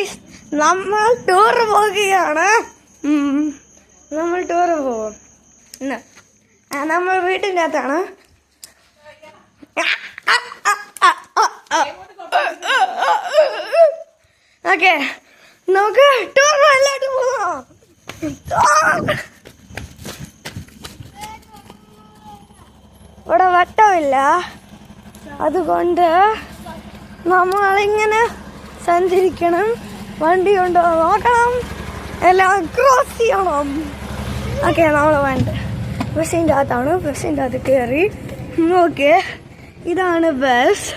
Guys, നമ്മൾ tour പോവുകയാണ്. നമ്മൾ ടൂർ പോവും ഇന്ന്. നമ്മൾ വീട്ടിൻ്റെ അകത്താണ്. ഓക്കെ, നമുക്ക് ടൂർ എല്ലായിട്ട് പോവാം. ഇവിടെ വട്ടമില്ല, അതുകൊണ്ട് നമ്മളിങ്ങനെ സഞ്ചരിക്കണം. വണ്ടി കൊണ്ടോ നോക്കണം, എല്ലാം ക്രോസ് ചെയ്യണം. ഓക്കെ, നമ്മൾ വേണ്ട ബസ്സിൻ്റെ അകത്താണ്. ബസ്സിൻ്റെ അകത്ത് കയറി. ഓക്കെ, ഇതാണ് ബസ്.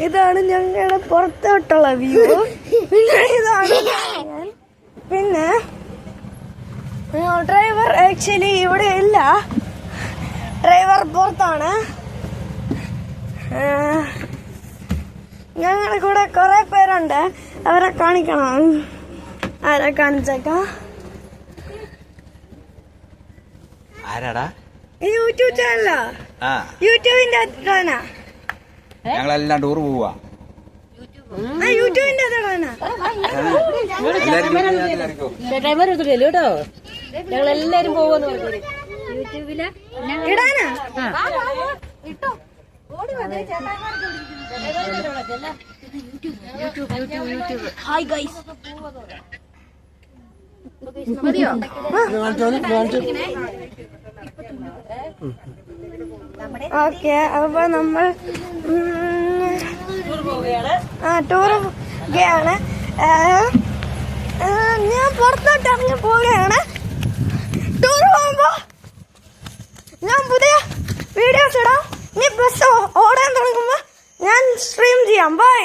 ഇതാണ് ഞങ്ങളുടെ പുറത്തോട്ടുള്ള വ്യൂ. പിന്നെ ഇതാണ് പിന്നെ ഡ്രൈവർ ആക്ച്വലി ഇവിടെ ഇല്ല, ഡ്രൈവർ പുറത്താണ്. ഞങ്ങളുടെ കൂടെ കുറെ പേരുണ്ട്, അവരെ കാണിക്കണം. ആരെ കാണിച്ചേക്കാം? ആരാടാ? യൂട്യൂബ് ചാനലാ, യൂട്യൂബിന്റെ അതാണ്. ഞങ്ങളെല്ലാം ടൂർ പോവാ. യൂട്യൂബിന്റെ അതാണ്. കേട്ടോ, ഞങ്ങളെല്ലാരും പോവാന്ന് പറഞ്ഞു യൂട്യൂബില് ഇടാനാ. Hi guys. ഓക്കെ, അപ്പൊ നമ്മൾ ടൂർ പോവുകയാണ്. ഞാൻ പുറത്തോട്ട് ഇറങ്ങി പോവുകയാണ്. ടൂർ പോകുമ്പോ ഞാൻ പുതിയ വീഡിയോസ് ഇടാം. ഇനി ബസ് ഓടാൻ തുടങ്ങുമ്പോ ഞാൻ സ്ട്രീം ചെയ്യാം. ബൈ.